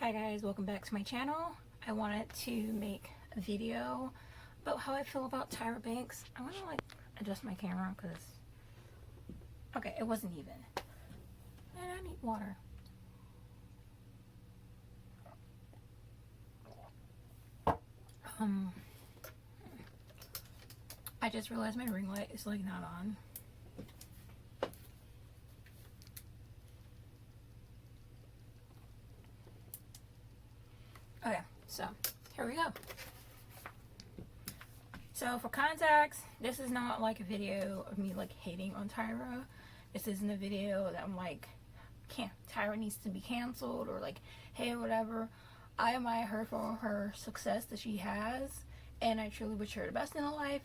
Hi guys, welcome back to my channel. I wanted to make a video about how I feel about Tyra Banks. I want to adjust my camera because, okay, it wasn't even. And I need water. I just realized my ring light is not on. Okay, so here we go. So for context, this is not a video of me hating on Tyra. This isn't a video that I'm Tyra needs to be canceled or hey, whatever. I admire her for her success that she has, and I truly wish her the best in her life.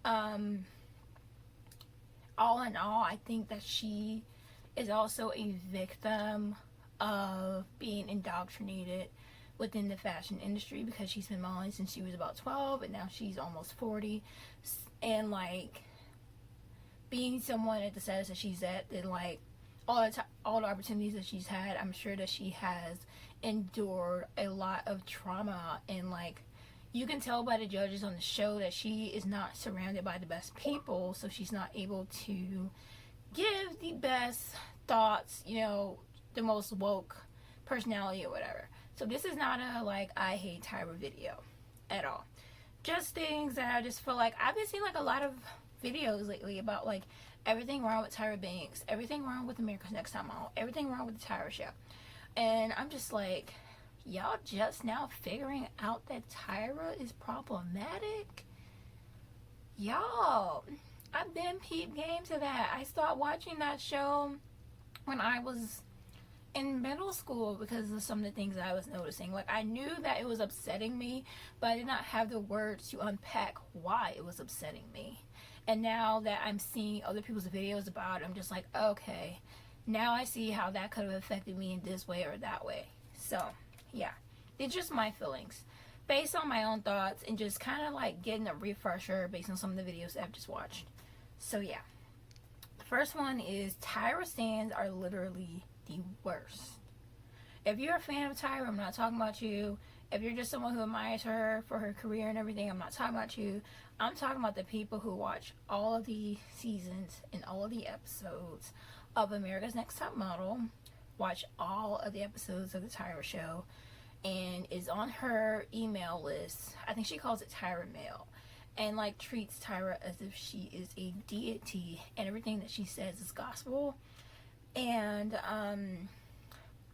All in all, I think that she is also a victim of being indoctrinated within the fashion industry, because she's been modeling since she was about 12 and now she's almost 40, and being someone at the status that she's at, and all the opportunities that she's had, I'm sure that she has endured a lot of trauma, and you can tell by the judges on the show that she is not surrounded by the best people, so she's not able to give the best thoughts, the most woke personality or whatever. So this is not a I hate Tyra video at all. Just things that I just feel I've been seeing a lot of videos lately about everything wrong with Tyra Banks, everything wrong with America's Next Top Model, everything wrong with the Tyra show. And I'm just y'all just now figuring out that Tyra is problematic? Y'all, I've been peep game to that. I started watching that show when I was in middle school because of some of the things I was noticing. I knew that it was upsetting me, but I did not have the words to unpack why it was upsetting me. And now that I'm seeing other people's videos about it, I'm just okay, now I see how that could have affected me in this way or that way. So yeah, it's just my feelings based on my own thoughts, and just kind of getting a refresher based on some of the videos I've just watched. So yeah, the first one is Tyra stands are literally the worst. If you're a fan of Tyra, I'm not talking about you. If you're just someone who admires her for her career and everything, I'm not talking about you. I'm talking about the people who watch all of the seasons and all of the episodes of America's Next Top Model, watch all of the episodes of the Tyra show, and is on her email list. I think she calls it Tyra Mail, and treats Tyra as if she is a deity and everything that she says is gospel. And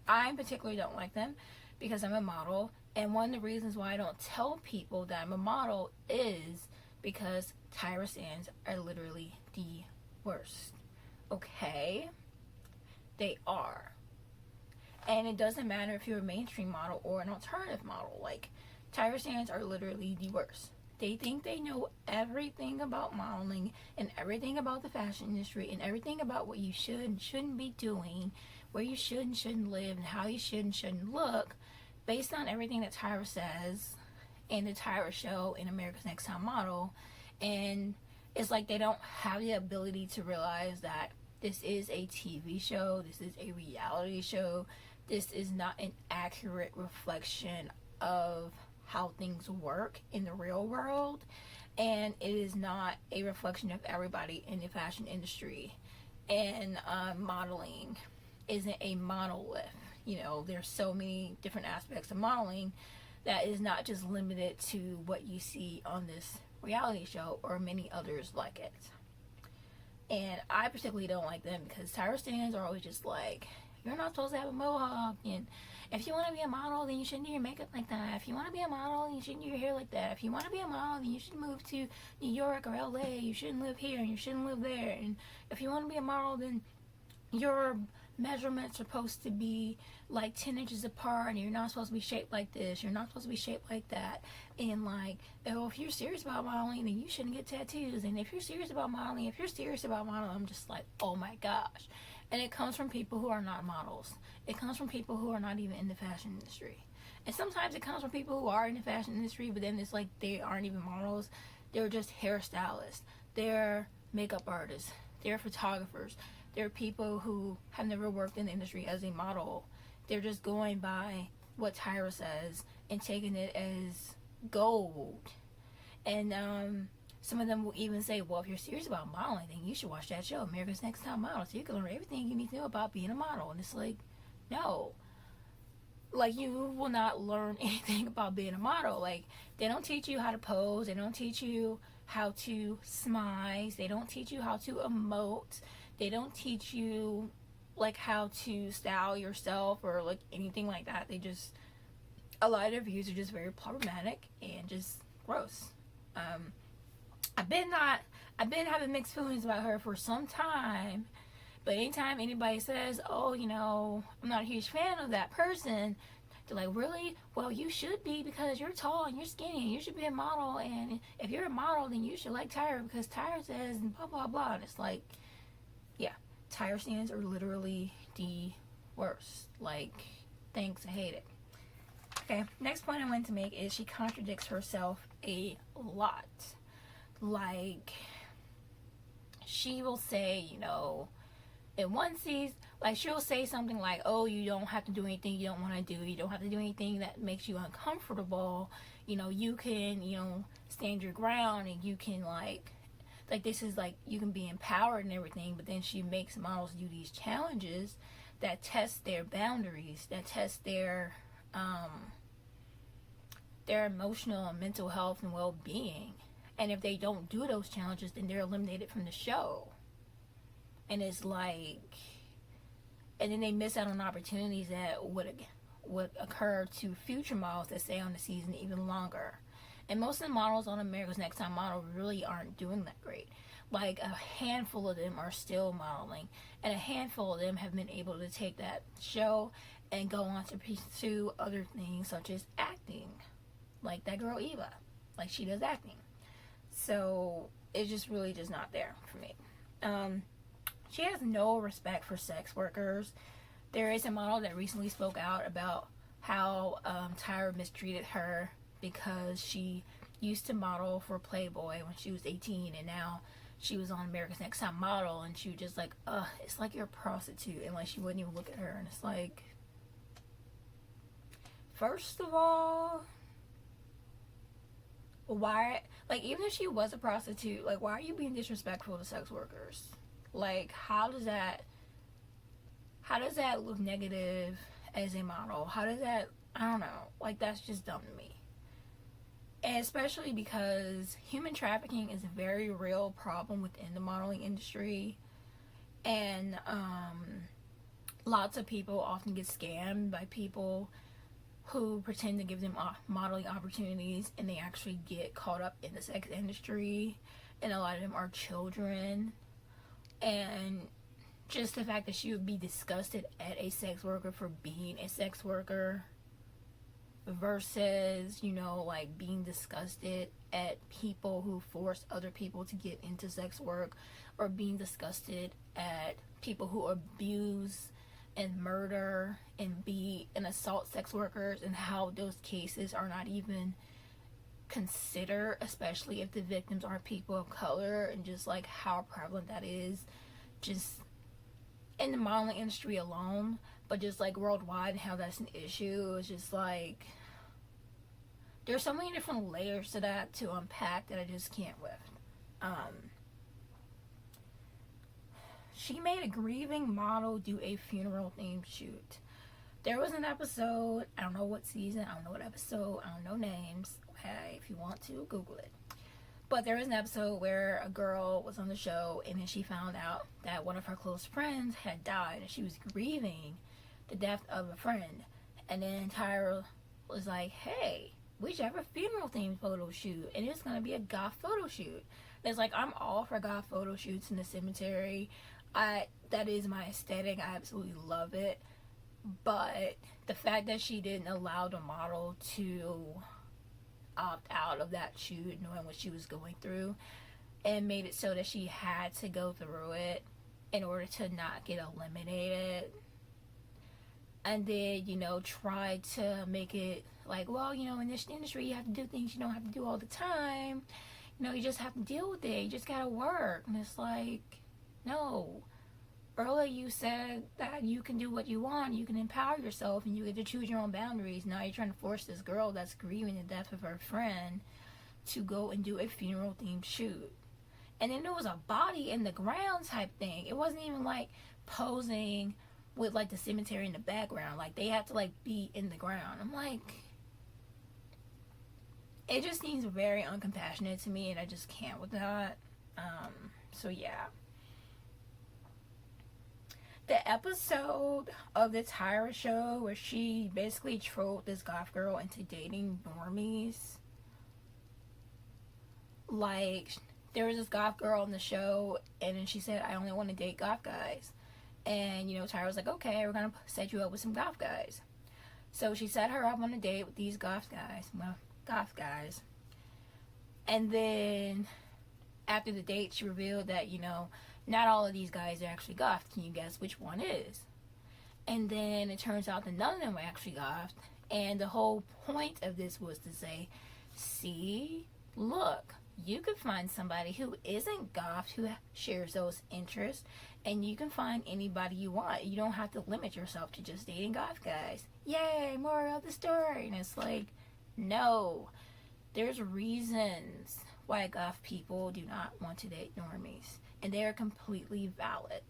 I particularly don't like them because I'm a model, and one of the reasons why I don't tell people that I'm a model is because Tyra stands are literally the worst. Okay? They are. And it doesn't matter if you're a mainstream model or an alternative model. Tyra stands are literally the worst. They think they know everything about modeling and everything about the fashion industry and everything about what you should and shouldn't be doing, where you should and shouldn't live, and how you should and shouldn't look, based on everything that Tyra says in the Tyra show in America's Next Top Model. And it's they don't have the ability to realize that this is a TV show, this is a reality show, this is not an accurate reflection of how things work in the real world, and it is not a reflection of everybody in the fashion industry. And modeling isn't a monolith. There's so many different aspects of modeling that is not just limited to what you see on this reality show or many others like it. And I particularly don't like them because Tyra stands are always just you're not supposed to have a mohawk, and if you want to be a model, then you shouldn't do your makeup like that. If you want to be a model, then you shouldn't do your hair like that. If you want to be a model, then you should move to New York or LA. You shouldn't live here and you shouldn't live there. And if you want to be a model, then your measurements are supposed to be 10 inches apart, and you're not supposed to be shaped like this. You're not supposed to be shaped like that. And if you're serious about modeling, then you shouldn't get tattoos. And if you're serious about modeling, I'm just oh my gosh. And it comes from people who are not models. It comes from people who are not even in the fashion industry. And sometimes it comes from people who are in the fashion industry, but then it's they aren't even models. They're just hairstylists. They're makeup artists. They're photographers. They're people who have never worked in the industry as a model. They're just going by what Tyra says and taking it as gold. And some of them will even say, well, if you're serious about modeling, then you should watch that show, America's Next Top Model, so you can learn everything you need to know about being a model. And it's like, no. Like, you will not learn anything about being a model. Like, they don't teach you how to pose. They don't teach you how to smize. They don't teach you how to emote. They don't teach you, like, how to style yourself or, like, anything like that. They just, a lot of their views are just very problematic and just gross. I've been having mixed feelings about her for some time, but anytime anybody says, oh, you know, I'm not a huge fan of that person, they're like, really? Well, you should be, because you're tall and you're skinny and you should be a model, and if you're a model, then you should like Tyra because Tyra says and blah, blah, blah. And it's like, yeah, Tyra stands are literally the worst. Like, thanks, I hate it. Okay, next point I want to make is she contradicts herself a lot. Like, she will say, you know, in one season, like, she'll say something like, oh, you don't have to do anything you don't want to do. You don't have to do anything that makes you uncomfortable. You know, you can, you know, stand your ground, and you can, like this is, like, you can be empowered and everything. But then she makes models do these challenges that test their boundaries, that test their emotional and mental health and well-being. And if they don't do those challenges, then they're eliminated from the show. And it's like, and then they miss out on opportunities that would occur to future models that stay on the season even longer. And most of the models on America's Next Top Model really aren't doing that great. Like, a handful of them are still modeling, and a handful of them have been able to take that show and go on to pursue other things such as acting. Like that girl Eva, like, she does acting. So it's just really just not there for me. She has no respect for sex workers. There is a model that recently spoke out about how Tyra mistreated her because she used to model for Playboy when she was 18, and now she was on America's Next Top Model, and she was just like, it's like you're a prostitute, and like, she wouldn't even look at her. And it's like, first of all, why, like, even if she was a prostitute, like, why are you being disrespectful to sex workers? Like, how does that look negative as a model? How does that, I don't know, like, that's just dumb to me. And especially because human trafficking is a very real problem within the modeling industry, and lots of people often get scammed by people who pretend to give them modeling opportunities, and they actually get caught up in the sex industry, and a lot of them are children. And just the fact that she would be disgusted at a sex worker for being a sex worker versus, you know, like, being disgusted at people who force other people to get into sex work, or being disgusted at people who abuse and murder and beat and assault sex workers, and how those cases are not even considered, especially if the victims are people of color, and just like how prevalent that is just in the modeling industry alone, but just like worldwide, and how that's an issue. It's just like, there's so many different layers to that to unpack that I just can't with. She made a grieving model do a funeral themed shoot. There was an episode, I don't know what season, I don't know what episode, I don't know names. Okay, if you want to, Google it. But there was an episode where a girl was on the show, and then she found out that one of her close friends had died, and she was grieving the death of a friend. And then Tyra was like, hey, we should have a funeral themed photo shoot, and it's going to be a goth photo shoot. And it's like, I'm all for goth photo shoots in the cemetery. That is my aesthetic. I absolutely love it. But the fact that she didn't allow the model to opt out of that shoot, knowing what she was going through, and made it so that she had to go through it in order to not get eliminated, and then, you know, try to make it like, well, you know, in this industry you have to do things you don't have to do all the time, you know, you just have to deal with it, you just gotta work. And it's like, no. earlier you said that you can do what you want, you can empower yourself, and you get to choose your own boundaries. Now you're trying to force this girl that's grieving the death of her friend to go and do a funeral themed shoot. And then there was a body in the ground type thing. It wasn't even like posing with like the cemetery in the background. Like they had to like be in the ground. I'm like, it just seems very uncompassionate to me, and I just can't with that. So yeah. The episode of the Tyra show where she basically trolled this goth girl into dating normies. Like, there was this goth girl on the show, and then she said, I only want to date goth guys. And, Tyra was like, okay, we're going to set you up with some goth guys. So she set her up on a date with these goth guys. And then, after the date, she revealed that, not all of these guys are actually goth. Can you guess which one is? And then it turns out that none of them were actually goth. And the whole point of this was to say, see, look, you could find somebody who isn't goth, who shares those interests, and you can find anybody you want. You don't have to limit yourself to just dating goth guys. Yay, more of the story. And it's like, no, there's reasons why goth people do not want to date normies, and they are completely valid.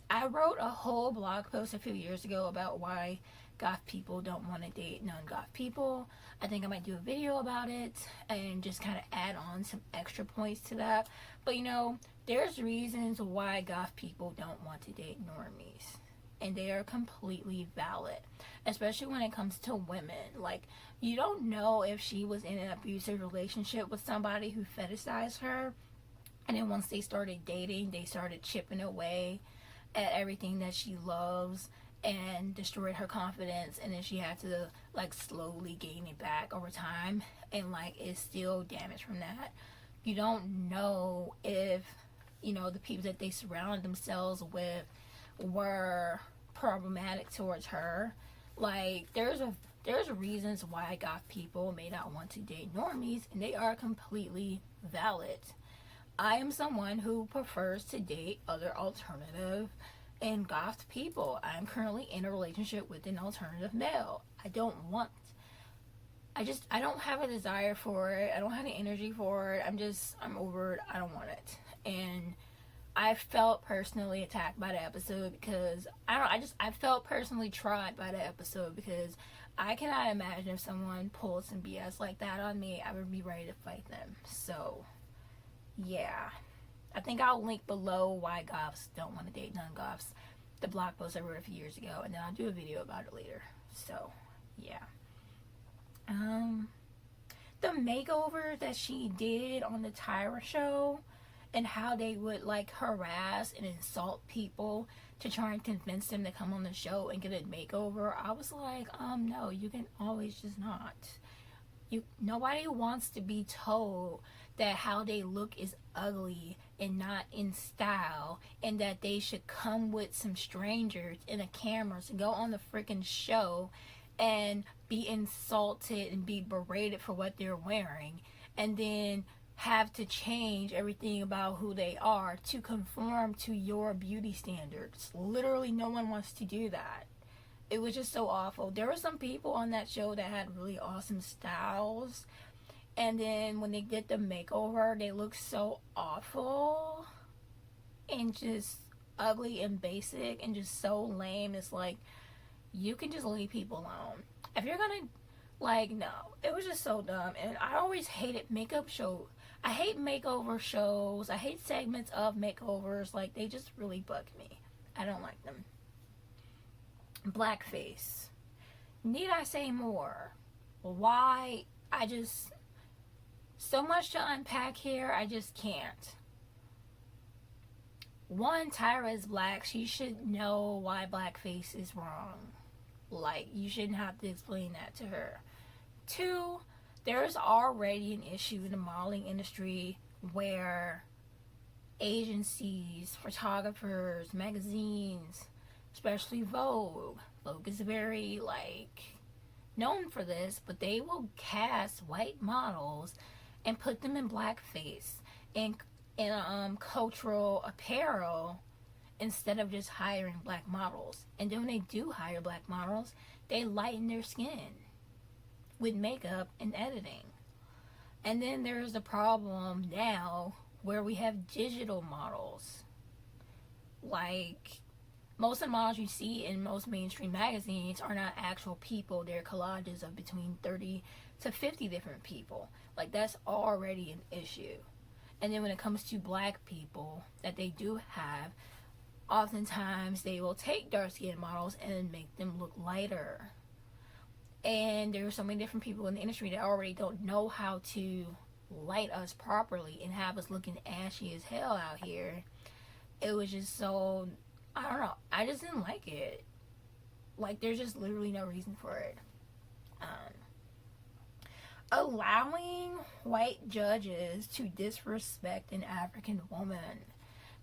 I wrote a whole blog post a few years ago about why goth people don't want to date non-goth people. I think I might do a video about it and just kind of add on some extra points to that. But there's reasons why goth people don't want to date normies, and they are completely valid, especially when it comes to women. Like, you don't know if she was in an abusive relationship with somebody who fetishized her, and then once they started dating, they started chipping away at everything that she loves and destroyed her confidence, and then she had to like slowly gain it back over time, and like it's still damaged from that. You don't know if the people that they surrounded themselves with were problematic towards her. Like, there's reasons why goth people may not want to date normies, and they are completely valid. I am someone who prefers to date other alternative and goth people. I'm currently in a relationship with an alternative male. I don't have a desire for it. I don't have the energy for it. I'm over it. I don't want it. And I felt personally attacked by the episode because I felt personally tried by the episode, because I cannot imagine if someone pulled some BS like that on me, I would be ready to fight them. So, yeah. I think I'll link below why goths don't want to date non-goths, the blog post I wrote a few years ago, and then I'll do a video about it later. So, yeah. The makeover that she did on the Tyra show, and how they would like harass and insult people to try and convince them to come on the show and get a makeover, I was like, no, you can always just not. Nobody wants to be told that how they look is ugly and not in style, and that they should come with some strangers and a camera to go on the freaking show and be insulted and be berated for what they're wearing, and then have to change everything about who they are to conform to your beauty standards. Literally, no one wants to do that. It was just so awful. There were some people on that show that had really awesome styles, and then when they did the makeover, they looked so awful and just ugly and basic and just so lame. It's like, you can just leave people alone. If you're gonna, no, it was just so dumb. And I always hated makeup shows. I hate makeover shows. I hate segments of makeovers. Like, they just really bug me. I don't like them. Blackface. Need I say more? Why? So much to unpack here, I just can't. One, Tyra is black. She should know why blackface is wrong. Like, you shouldn't have to explain that to her. Two, there's already an issue in the modeling industry where agencies, photographers, magazines, especially Vogue is very, known for this, but they will cast white models and put them in blackface and in cultural apparel instead of just hiring black models. And then when they do hire black models, they lighten their skin with makeup and editing. And then there's the problem now where we have digital models. Like, most of the models you see in most mainstream magazines are not actual people. They're collages of between 30 to 50 different people. Like, that's already an issue. And then when it comes to black people that they do have, oftentimes they will take dark-skinned models and make them look lighter. And there are so many different people in the industry that already don't know how to light us properly and have us looking ashy as hell out here. It was just so, I don't know, I just didn't like it. Like, there's just literally no reason for it. Allowing white judges to disrespect an African woman.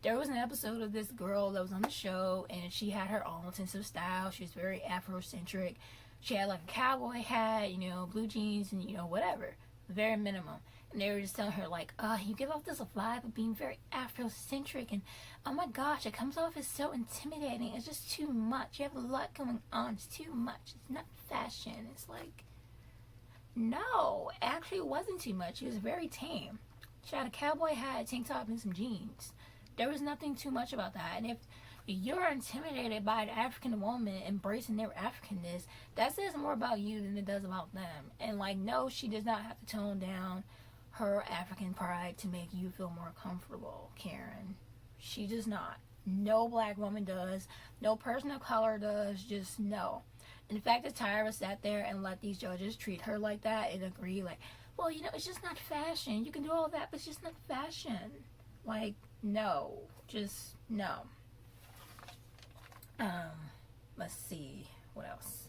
There was an episode of this girl that was on the show, and she had her own sense of style. She was very Afrocentric. She had like a cowboy hat, you know, blue jeans, and you know, whatever. Very minimum. And they were just telling her, like, you give off this vibe of being very Afrocentric, and oh my gosh, it comes off as so intimidating. It's just too much. You have a lot going on. It's too much. It's not fashion. It's like, no, actually it wasn't too much. It was very tame. She had a cowboy hat, a tank top, and some jeans. There was nothing too much about that. And if you're intimidated by an African woman embracing their Africanness, that says more about you than it does about them. And like, no, she does not have to tone down her African pride to make you feel more comfortable, Karen. She does not. No black woman does. No person of color does. Just no. And the fact that Tyra sat there and let these judges treat her like that and agree, like, well, you know, it's just not fashion. You can do all that, but it's just not fashion. Like, no. Just no. Let's see. What else?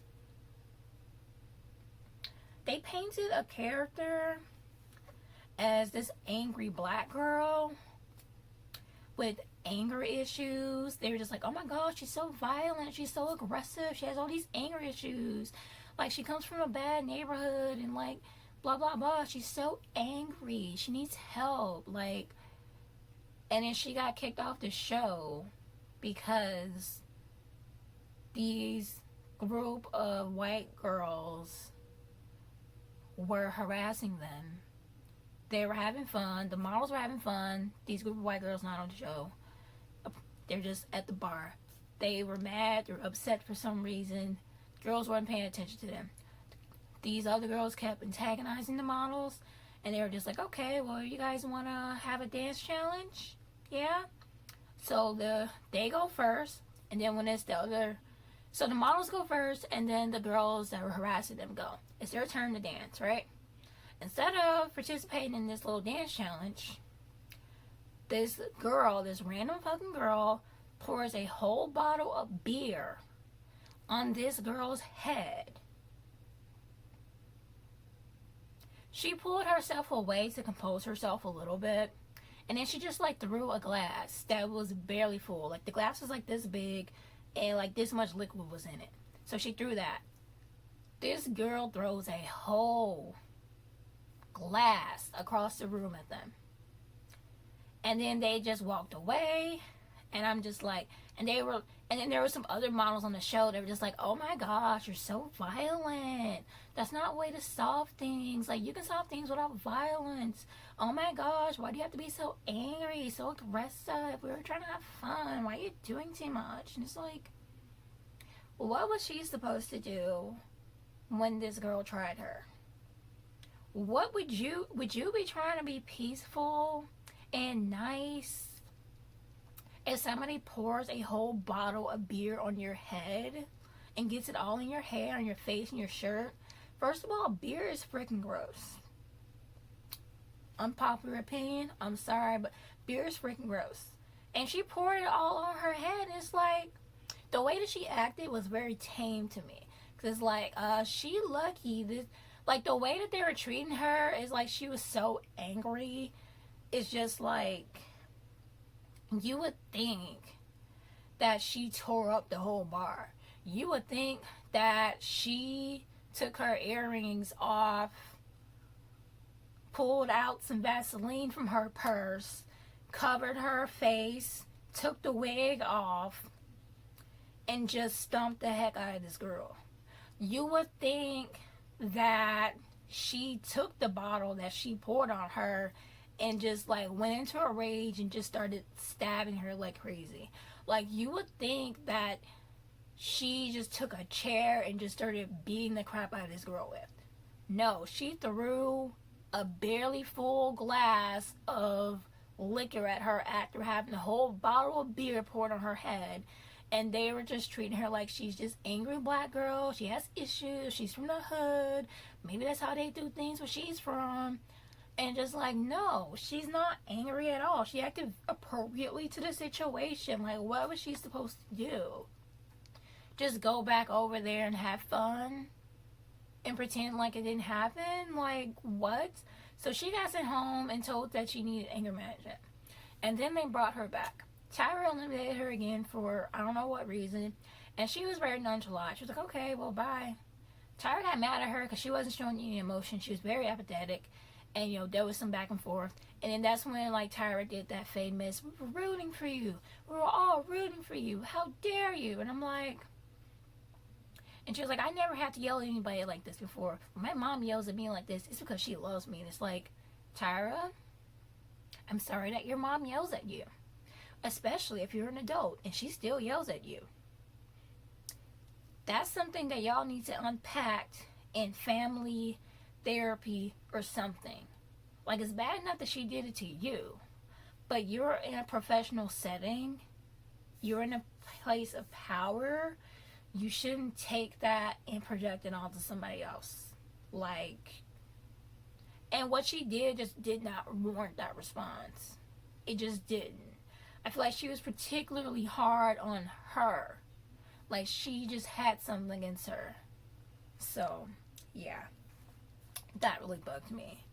They painted a character as this angry black girl with anger issues. They were just like, oh my gosh, she's so violent, she's so aggressive, she has all these anger issues, like she comes from a bad neighborhood and like blah blah blah, she's so angry, she needs help, like. And then she got kicked off the show because these group of white girls were harassing them. They were having fun. The models were having fun. These group of white girls not on the show. They're just at the bar. They were mad. They were upset for some reason. Girls weren't paying attention to them. These other girls kept antagonizing the models. And they were just like, okay, well, you guys want to have a dance challenge? Yeah? So they go first. And then when it's the other... So the models go first. And then the girls that were harassing them go. It's their turn to dance, right? Instead of participating in this little dance challenge, this girl, this random fucking girl, pours a whole bottle of beer on this girl's head. She pulled herself away to compose herself a little bit, and then she just like threw a glass that was barely full. Like the glass was like this big, and like this much liquid was in it. So she threw that. This girl throws a whole glass across the room at them. And then they just walked away. And I'm just like, and then there were some other models on the show that were just like, oh my gosh, you're so violent. That's not a way to solve things. Like, you can solve things without violence. Oh my gosh, why do you have to be so angry, so aggressive? We were trying to have fun. Why are you doing too much? And it's like, what was she supposed to do when this girl tried her? What would you be trying to be peaceful and nice if somebody pours a whole bottle of beer on your head and gets it all in your hair, on your face, and your shirt? First of all, beer is freaking gross. Unpopular opinion, I'm sorry, but beer is freaking gross. And she poured it all on her head, and it's like, the way that she acted was very tame to me. Because it's like, she lucky. This, like, the way that they were treating her is like she was so angry. It's just like, you would think that she tore up the whole bar. You would think that she took her earrings off, pulled out some Vaseline from her purse, covered her face, took the wig off and just stomped the heck out of this girl. You would think that she took the bottle that she poured on her and just like went into a rage and just started stabbing her like crazy. Like, you would think that she just took a chair and just started beating the crap out of this girl with. No, she threw a barely full glass of liquor at her after having a whole bottle of beer poured on her head, and they were just treating her like she's just angry black girl. She has issues. She's from the hood. Maybe that's how they do things where she's from. And just like, no, she's not angry at all. She acted appropriately to the situation. Like, what was she supposed to do? Just go back over there and have fun and pretend like it didn't happen? Like, what? So she got sent home and told that she needed anger management. And then they brought her back. Tyra eliminated her again for I don't know what reason. And she was very nonchalant. She was like, okay, well, bye. Tyra got mad at her because she wasn't showing any emotion. She was very apathetic. And, you know, there was some back and forth. And then that's when, like, Tyra did that famous, we were rooting for you. We were all rooting for you. How dare you? And I'm like... And she was like, I never had to yell at anybody like this before. When my mom yells at me like this, it's because she loves me. And it's like, Tyra, I'm sorry that your mom yells at you. Especially if you're an adult and she still yells at you. That's something that y'all need to unpack in family therapy or something. Like, it's bad enough that she did it to you, but you're in a professional setting. You're in a place of power. You shouldn't take that and project it onto somebody else. Like, and what she did just did not warrant that response. It just didn't. I feel like she was particularly hard on her. Like, she just had something against her. So, yeah. That really bugged me.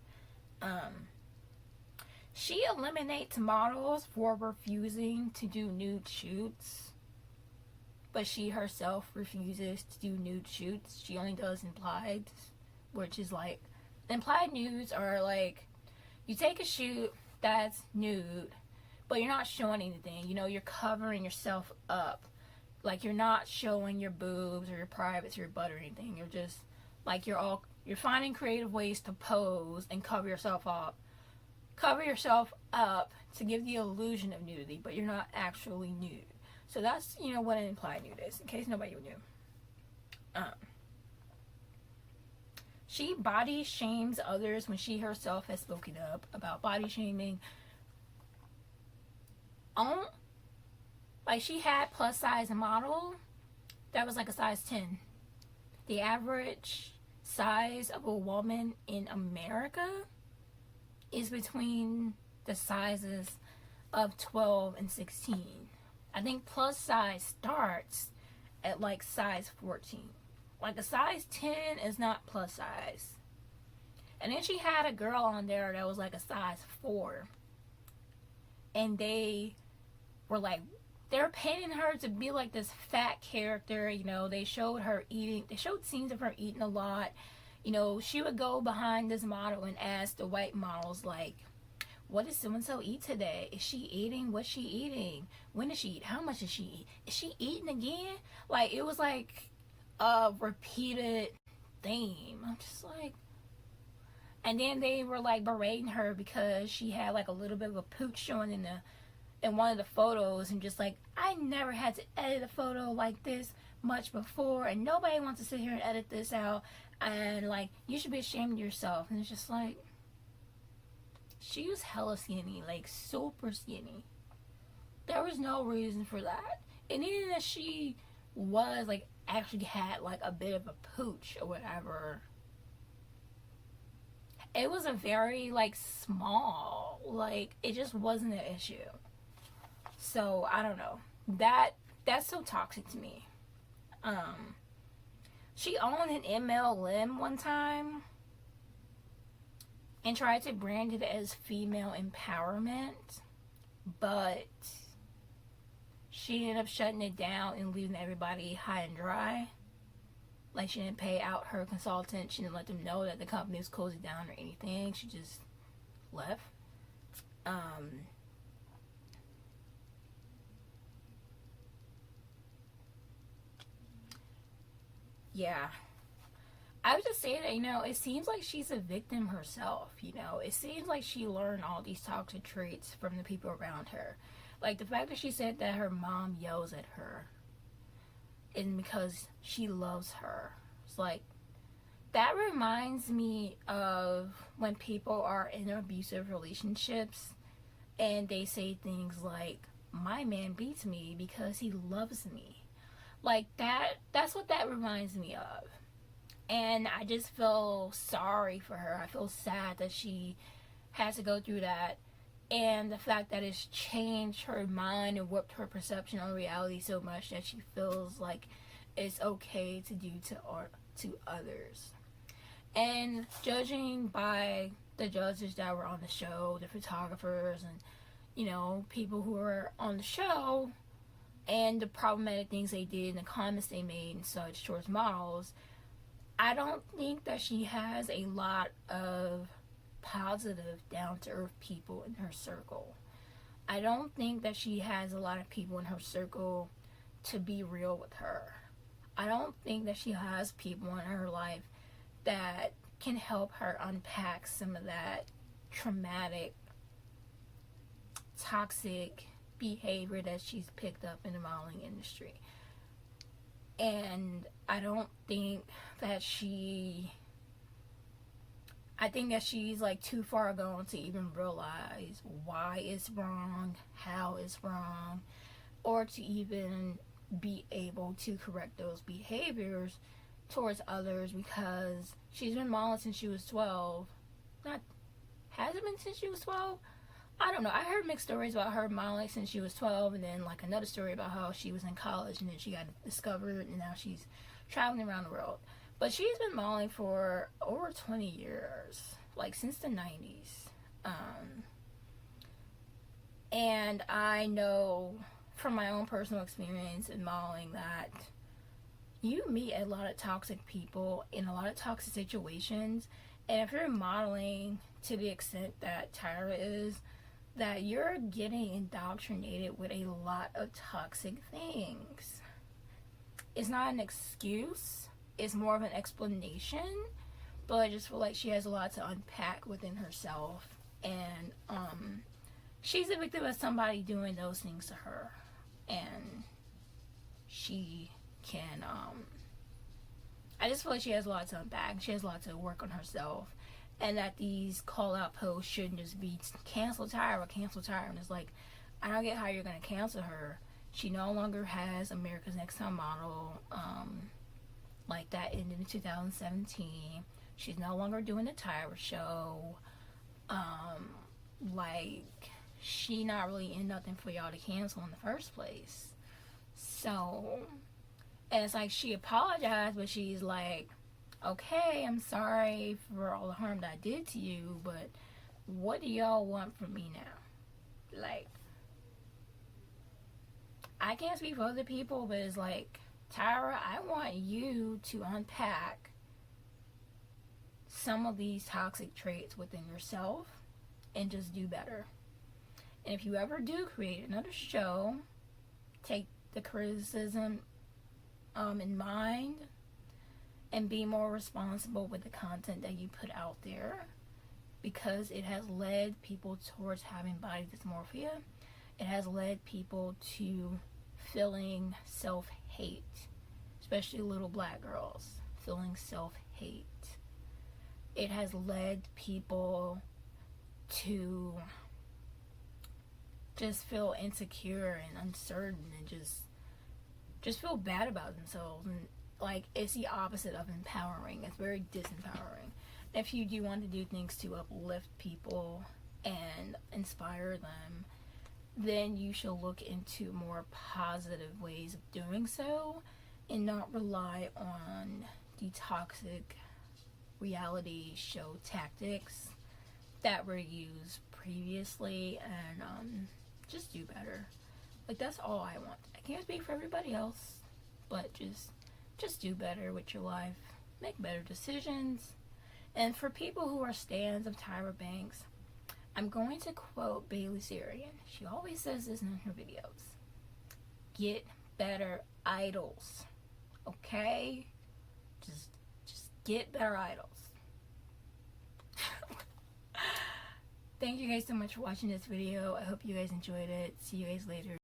She eliminates models for refusing to do nude shoots. But she herself refuses to do nude shoots. She only does implied, which is like, implied nudes are like, you take a shoot that's nude, but you're not showing anything. You know, you're covering yourself up. Like, you're not showing your boobs or your privates or your butt or anything. You're just, like, you're finding creative ways to pose and cover yourself up. Cover yourself up to give the illusion of nudity, but you're not actually nude. So that's, you know, what an implied nude is, in case nobody knew. She body shames others when she herself has spoken up about body shaming. Like, she had plus size model that was like a size 10. The average size of a woman in America is between the sizes of 12 and 16. I think plus size starts at like size 14. Like, a size 10 is not plus size. And then she had a girl on there that was like a size 4. And they were like, they're painting her to be like this fat character. You know, they showed her eating. They showed scenes of her eating a lot. You know, she would go behind this model and ask the white models, like, what does so-and-so eat today? Is she eating? What's she eating? When does she eat? How much does she eat? Is she eating again? Like, it was like a repeated theme. I'm just like... And then they were like berating her because she had like a little bit of a pooch showing in one of the photos, and just like, I never had to edit a photo like this much before, and nobody wants to sit here and edit this out, and like, you should be ashamed of yourself. And it's just like, she was hella skinny, like super skinny. There was no reason for that. And even if she was like actually had like a bit of a pooch or whatever, it was a very like small, like, it just wasn't an issue. So I don't know, that's so toxic to me. She owned an MLM one time and tried to brand it as female empowerment, but she ended up shutting it down and leaving everybody high and dry. Like, she didn't pay out her consultant. She didn't let them know that the company was closing down or anything. She just left. Yeah. I would just say that, it seems like she's a victim herself. It seems like she learned all these toxic traits from the people around her. Like the fact that she said that her mom yells at her and because she loves her. It's like, that reminds me of when people are in abusive relationships and they say things like, my man beats me because he loves me. Like that's what that reminds me of. And I just feel sorry for her. I feel sad that she has to go through that. And the fact that it's changed her mind and warped her perception on reality so much that she feels like it's okay to do to others. And judging by the judges that were on the show, the photographers, and people who were on the show, and the problematic things they did and the comments they made and such towards models, I don't think that she has a lot of positive, down-to-earth people in her circle. I don't think that she has a lot of people in her circle to be real with her. I don't think that she has people in her life that can help her unpack some of that traumatic, toxic behavior that she's picked up in the modeling industry. And I don't think that I think that she's like too far gone to even realize why it's wrong, how it's wrong, or to even be able to correct those behaviors towards others, because she's been modeling since she was 12. Has it been since she was 12? I don't know. I heard mixed stories about her modeling since she was 12, and then like another story about how she was in college and then she got discovered and now she's traveling around the world. But she's been modeling for over 20 years, like since the 90s. And I know from my own personal experience in modeling that you meet a lot of toxic people in a lot of toxic situations. And if you're modeling to the extent that Tyra is, that you're getting indoctrinated with a lot of toxic things. It's not an excuse. It's more of an explanation. But I just feel like she has a lot to unpack within herself. And she's a victim of somebody doing those things to her. And she can... I just feel like she has a lot to unpack. She has a lot to work on herself. And that these call-out posts shouldn't just be cancel Tyra. And it's like, I don't get how you're going to cancel her. She no longer has America's Next Top Model. Like, that ended in 2017. She's no longer doing the Tyra show. Like, she not really in nothing for y'all to cancel in the first place. So, and it's like she apologized, but she's like, okay, I'm sorry for all the harm that I did to you, but what do y'all want from me now? Like, I can't speak for other people, but it's like, Tyra, I want you to unpack some of these toxic traits within yourself and just do better. And if you ever do create another show, take the criticism in mind and be more responsible with the content that you put out there, because it has led people towards having body dysmorphia. It has led people to feeling self-hate, especially little black girls feeling self-hate. It has led people to just feel insecure and uncertain and just feel bad about themselves. And like, it's the opposite of empowering. It's very disempowering. If you do want to do things to uplift people and inspire them, then you should look into more positive ways of doing so and not rely on the toxic reality show tactics that were used previously, and just do better. Like, that's all I want. I can't speak for everybody else, but just do better with your life. Make better decisions. And for people who are stans of Tyra Banks, I'm going to quote Bailey Sarian. She always says this in her videos. Get better idols. Okay? Just get better idols. Thank you guys so much for watching this video. I hope you guys enjoyed it. See you guys later.